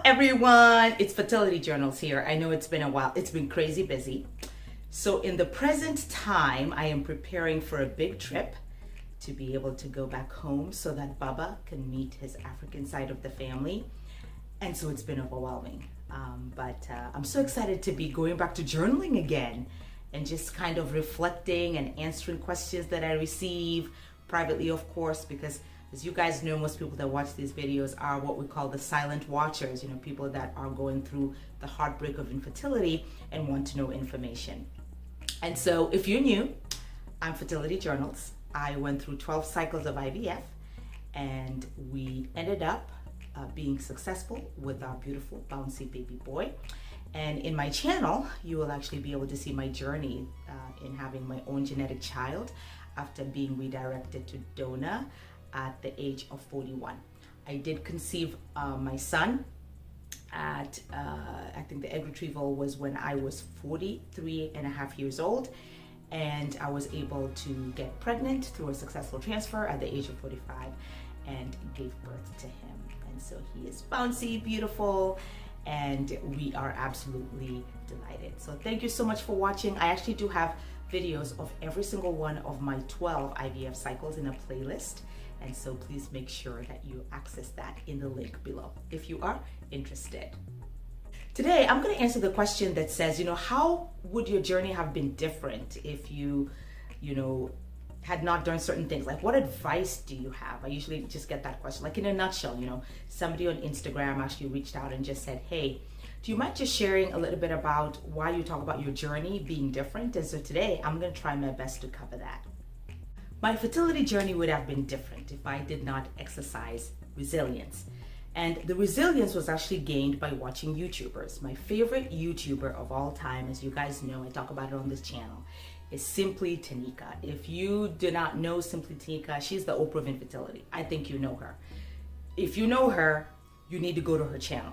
everyone, it's Fertility Journals here. I know it's been a while. It's been crazy busy. So in the present time, I am preparing for a big trip to be able to go back home so that Baba can meet his African side of the family. And so it's been overwhelming. But I'm so excited to be going back to journaling again and just kind of reflecting and answering questions that I receive privately, of course, because as you guys know, most people that watch these videos are what we call the silent watchers, people that are going through the heartbreak of infertility and want to know information. And so if you're new, I'm Fertility Journals. I went through 12 cycles of IVF and we ended up being successful with our beautiful bouncy baby boy. And in my channel, you will actually be able to see my journey in having my own genetic child after being redirected to donor at the age of 41. I did conceive my son at, I think the egg retrieval was when I was 43 and a half years old. And I was able to get pregnant through a successful transfer at the age of 45 and gave birth to him. And so he is bouncy, beautiful, and we are absolutely delighted. So thank you so much for watching. I actually do have videos of every single one of my 12 IVF cycles in a playlist. And so please make sure that you access that in the link below if you are interested. Today, I'm going to answer the question that says, how would your journey have been different if you had not done certain things? Like, what advice do you have? I usually just get that question. Like, in a nutshell, somebody on Instagram actually reached out and just said, hey, do you mind just sharing a little bit about why you talk about your journey being different? And so today, I'm going to try my best to cover that. My fertility journey would have been different if I did not exercise resilience. And the resilience was actually gained by watching YouTubers. My favorite YouTuber of all time, as you guys know, I talk about it on this channel, is Simply Tanika. If you do not know Simply Tanika, she's the Oprah of infertility. I think you know her. If you know her, you need to go to her channel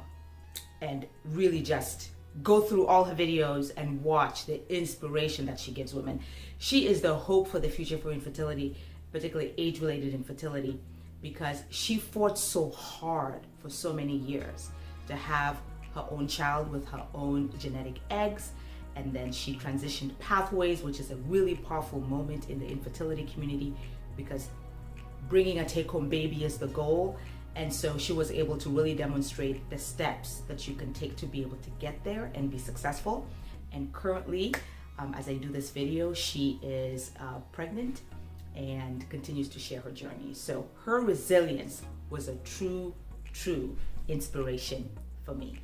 and really just go through all her videos and watch the inspiration that she gives women. She is the hope for the future for infertility, particularly age-related infertility, because she fought so hard for so many years to have her own child with her own genetic eggs. And then she transitioned pathways, which is a really powerful moment in the infertility community because bringing a take-home baby is the goal. And so she was able to really demonstrate the steps that you can take to be able to get there and be successful. And currently, as I do this video, she is pregnant and continues to share her journey. So her resilience was a true inspiration for me.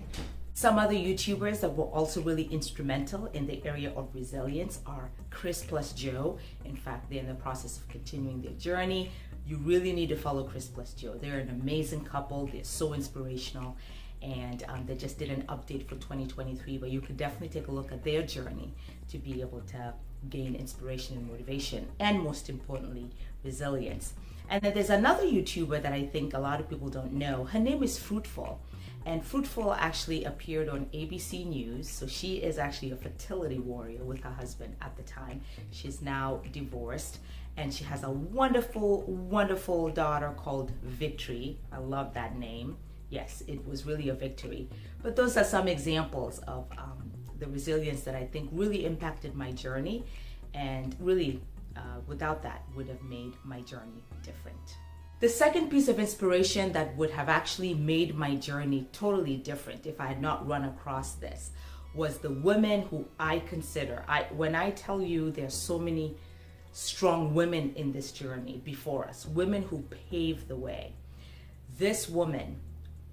Some other YouTubers that were also really instrumental in the area of resilience are Chris plus Joe. In fact, they're in the process of continuing their journey. You really need to follow Chris plus Joe. They're an amazing couple. They're so inspirational. And they just did an update for 2023, but you could definitely take a look at their journey to be able to gain inspiration and motivation, and most importantly, resilience. And then there's another YouTuber that I think a lot of people don't know. Her name is Fruitful. And Fruitful actually appeared on ABC News. So she is actually a fertility warrior with her husband at the time. She's now divorced. And she has a wonderful daughter called Victory. I love that name. Yes, it was really a victory. But those are some examples of the resilience that I think really impacted my journey. And really, without that, would have made my journey different. The second piece of inspiration that would have actually made my journey totally different if I had not run across this was the women who I consider. When I tell you there's so many strong women in this journey before us, women who paved the way. This woman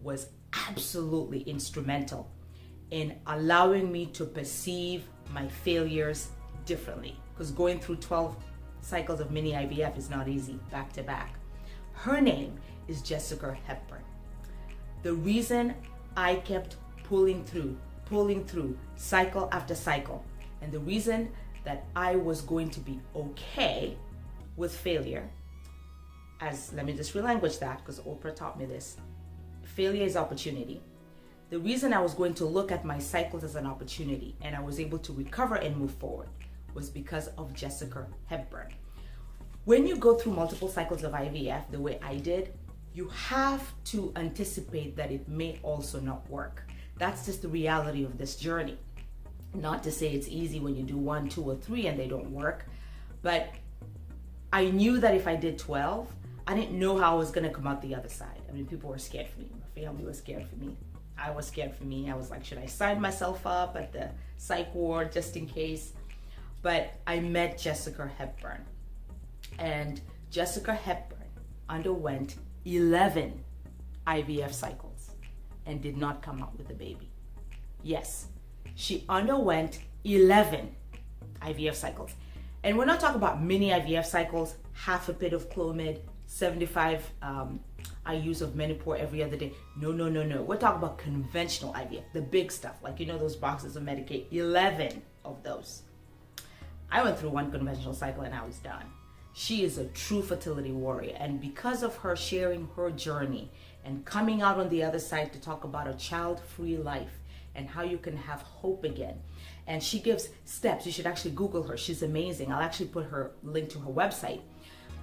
was absolutely instrumental in allowing me to perceive my failures differently, because going through 12 cycles of mini IVF is not easy back to back. Her name is Jessica Hepburn. The reason I kept pulling through cycle after cycle, and the reason that I was going to be okay with failure, let me just relanguage that because Oprah taught me this. Failure is opportunity. The reason I was going to look at my cycles as an opportunity and I was able to recover and move forward was because of Jessica Hepburn. When you go through multiple cycles of IVF the way I did, you have to anticipate that it may also not work. That's just the reality of this journey. Not to say it's easy when you do 1, 2, or 3 and they don't work, but I knew that if I did 12, I didn't know how I was going to come out the other side. I mean, people were scared for me. My family was scared for me. I was scared for me. I was like, should I sign myself up at the psych ward just in case? But I met Jessica Hepburn, and Jessica Hepburn underwent 11 IVF cycles and did not come out with a baby. Yes, she underwent 11 IVF cycles. And we're not talking about mini IVF cycles, half a bit of Clomid, 75 IUs of menopause every other day. No. We're talking about conventional IVF, the big stuff, like those boxes of Medicaid, 11 of those. I went through one conventional cycle and I was done. She is a true fertility warrior. And because of her sharing her journey and coming out on the other side to talk about a child-free life and how you can have hope again. And she gives steps. You should actually Google her. She's amazing. I'll actually put her link to her website.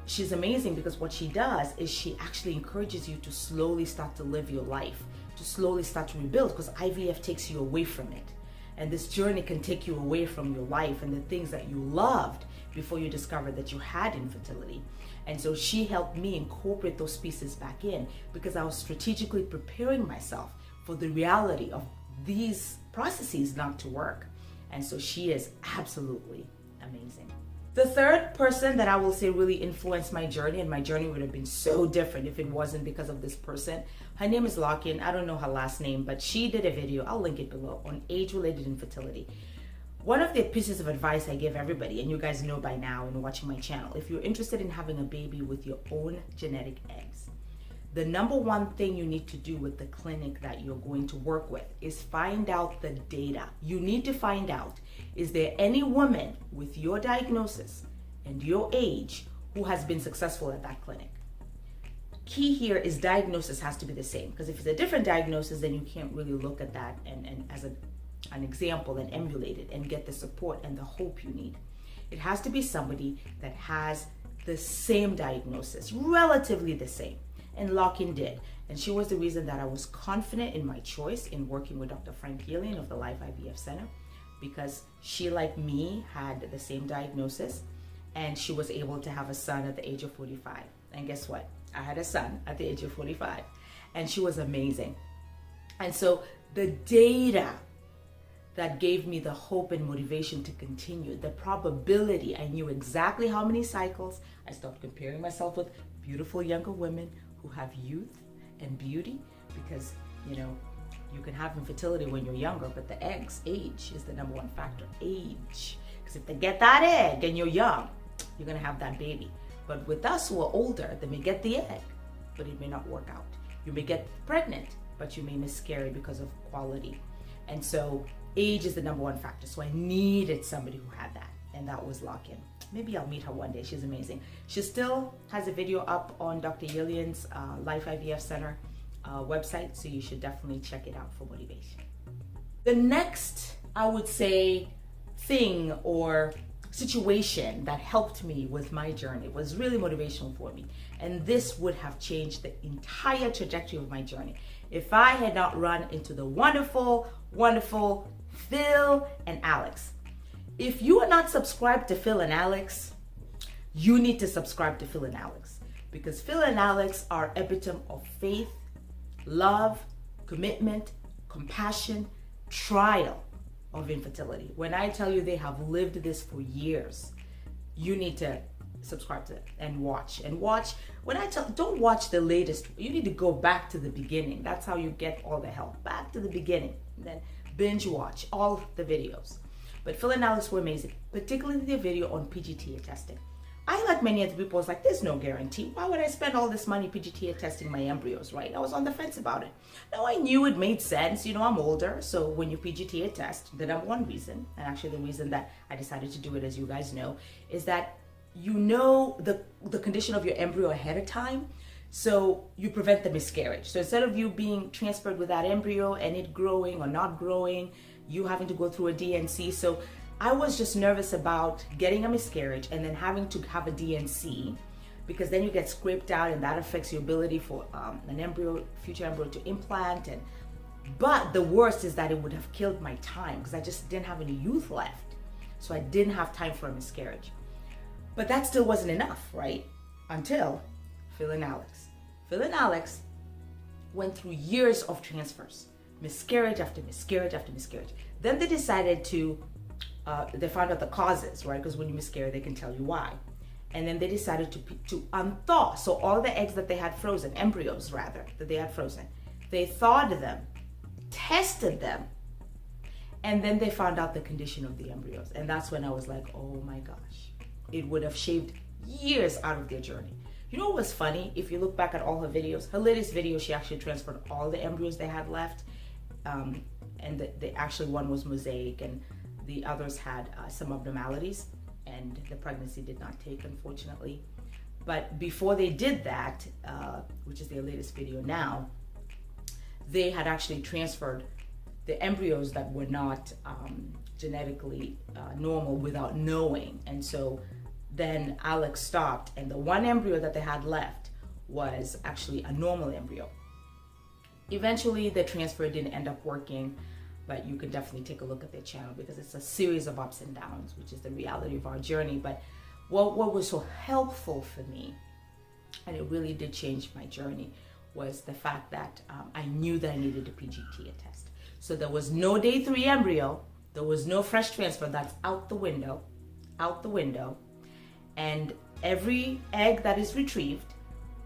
She's amazing because what she does is she actually encourages you to slowly start to live your life, to slowly start to rebuild, because IVF takes you away from it. And this journey can take you away from your life and the things that you loved before you discovered that you had infertility. And so she helped me incorporate those pieces back in because I was strategically preparing myself for the reality of these processes not to work. And so she is absolutely amazing. The third person that I will say really influenced my journey, and my journey would have been so different if it wasn't because of this person. Her name is Yelian. I don't know her last name, but she did a video, I'll link it below, on age-related infertility. One of the pieces of advice I give everybody, and you guys know by now in watching my channel, if you're interested in having a baby with your own genetic eggs, the number one thing you need to do with the clinic that you're going to work with is find out the data. You need to find out, is there any woman with your diagnosis and your age who has been successful at that clinic? Key here is diagnosis has to be the same, because if it's a different diagnosis, then you can't really look at that and as an example and emulate it and get the support and the hope you need. It has to be somebody that has the same diagnosis, relatively the same. And Yelian did. And she was the reason that I was confident in my choice in working with Dr. Yelian of the Life IVF Center, because she, like me, had the same diagnosis and she was able to have a son at the age of 45. And guess what? I had a son at the age of 45 and she was amazing. And so the data that gave me the hope and motivation to continue, the probability, I knew exactly how many cycles. I started comparing myself with beautiful younger women who have youth and beauty, because you can have infertility when you're younger, but the eggs, age is the number one factor. Age, because if they get that egg and you're young, you're gonna have that baby. But with us who are older, they may get the egg, but it may not work out. You may get pregnant, but you may miscarry because of quality. And so age is the number one factor. So I needed somebody who had that, and that was Yelian. Maybe I'll meet her one day. She's amazing. She still has a video up on Dr. Yelian's Life IVF Center website, so you should definitely check it out for motivation. The next, I would say, thing or situation that helped me with my journey was really motivational for me. And this would have changed the entire trajectory of my journey if I had not run into the wonderful, wonderful Phil and Alex. If you are not subscribed to Phil and Alex, you need to subscribe to Phil and Alex, because Phil and Alex are epitome of faith, love, commitment, compassion, trial of infertility. When I tell you they have lived this for years, you need to subscribe to it and watch. When I tell, don't watch the latest. You need to go back to the beginning. That's how you get all the help. Back to the beginning, and then binge watch all the videos. But Phil and Alex were amazing, particularly the video on PGTA testing. I, like many other people, was like, there's no guarantee. Why would I spend all this money PGTA testing my embryos, right? I was on the fence about it. Now, I knew it made sense. I'm older, so when you PGTA test, the number one reason, and actually the reason that I decided to do it, as you guys know, is that the condition of your embryo ahead of time, so you prevent the miscarriage. So instead of you being transferred with that embryo and it growing or not growing, you having to go through a DNC. So I was just nervous about getting a miscarriage and then having to have a DNC because then you get scraped out, and that affects your ability for future embryo to implant. But the worst is that it would have killed my time, because I just didn't have any youth left. So I didn't have time for a miscarriage. But that still wasn't enough, right? Until Phil and Alex. Phil and Alex went through years of transfers, miscarriage after miscarriage after miscarriage. Then they decided to, they found out the causes, right? Because when you miscarry, they can tell you why. And then they decided to unthaw. So all the eggs that they had frozen, embryos rather, that they had frozen, they thawed them, tested them, and then they found out the condition of the embryos. And that's when I was like, oh my gosh, it would have shaved years out of their journey. You know what was funny? If you look back at all her videos, her latest video, she actually transferred all the embryos they had left. And the actually one was mosaic, and the others had some abnormalities, and the pregnancy did not take, unfortunately. But before they did that, which is their latest video now, they had actually transferred the embryos that were not genetically normal without knowing. And so then Alex stopped, and the one embryo that they had left was actually a normal embryo. Eventually the transfer didn't end up working, but you can definitely take a look at their channel, because it's a series of ups and downs, which is the reality of our journey. But what was so helpful for me, and it really did change my journey, was the fact that I knew that I needed a PGT test. So there was no day 3 embryo, there was no fresh transfer. That's out the window. And every egg that is retrieved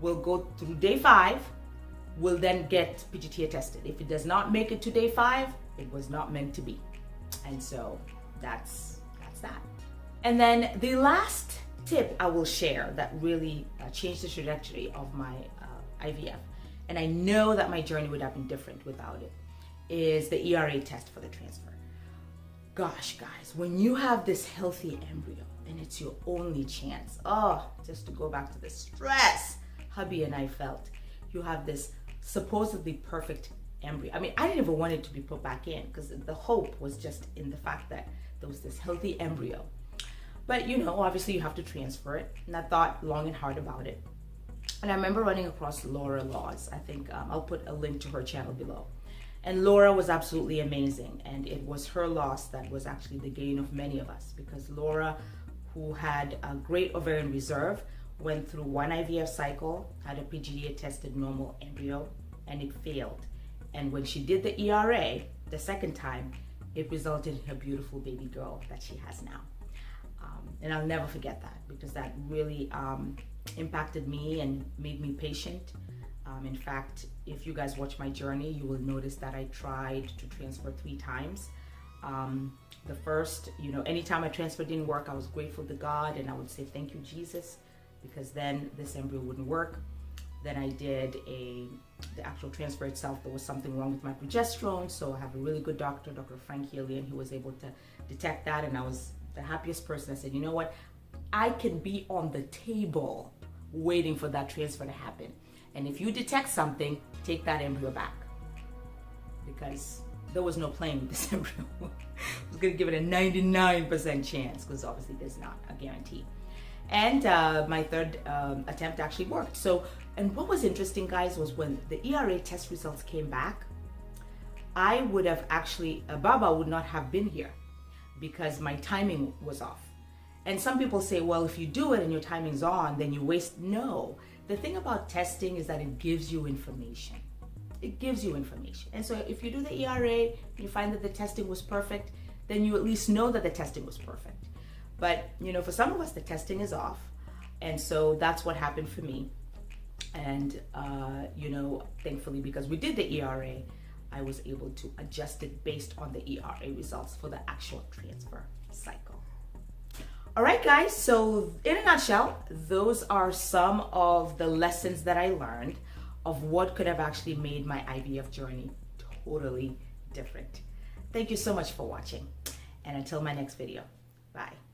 will go through day 5, will then get PGT tested. If it does not make it to day 5, it was not meant to be. And so that's that. And then the last tip I will share that really changed the trajectory of my IVF, and I know that my journey would have been different without it, is the ERA test for the transfer. Gosh, guys, when you have this healthy embryo and it's your only chance, just to go back to the stress hubby and I felt, you have this supposedly perfect embryo. I mean, I didn't even want it to be put back in, because the hope was just in the fact that there was this healthy embryo. But you know, obviously you have to transfer it, and I thought long and hard about it. And I remember running across Laura Laws. I think I'll put a link to her channel below. And Laura was absolutely amazing, and it was her loss that was actually the gain of many of us, because Laura, who had a great ovarian reserve, went through 1 IVF cycle, had a PGT tested normal embryo, and it failed. And when she did the ERA the second time, it resulted in her beautiful baby girl that she has now. And I'll never forget that, because that really impacted me and made me patient. In fact, if you guys watch my journey, you will notice that I tried to transfer 3 times. The first, anytime I transferred didn't work, I was grateful to God, and I would say, thank you, Jesus, because then this embryo wouldn't work. Then I did the actual transfer itself. There was something wrong with my progesterone, so I have a really good doctor, Dr. Frank Yelian, who was able to detect that, and I was the happiest person. I said, you know what? I can be on the table waiting for that transfer to happen. And if you detect something, take that embryo back, because there was no playing with this embryo. I was going to give it a 99% chance, because obviously there's not a guarantee. And my third attempt actually worked. So, and what was interesting, guys, was when the ERA test results came back, I would have actually, Baba would not have been here, because my timing was off. And some people say, well, if you do it and your timing's on, then you waste. No. The thing about testing is that it gives you information. It gives you information. And so if you do the ERA and you find that the testing was perfect, then you at least know that the testing was perfect. But, for some of us, the testing is off. And so that's what happened for me. And, thankfully, because we did the ERA, I was able to adjust it based on the ERA results for the actual transfer cycle. All right, guys. So in a nutshell, those are some of the lessons that I learned of what could have actually made my IVF journey totally different. Thank you so much for watching. And until my next video, bye.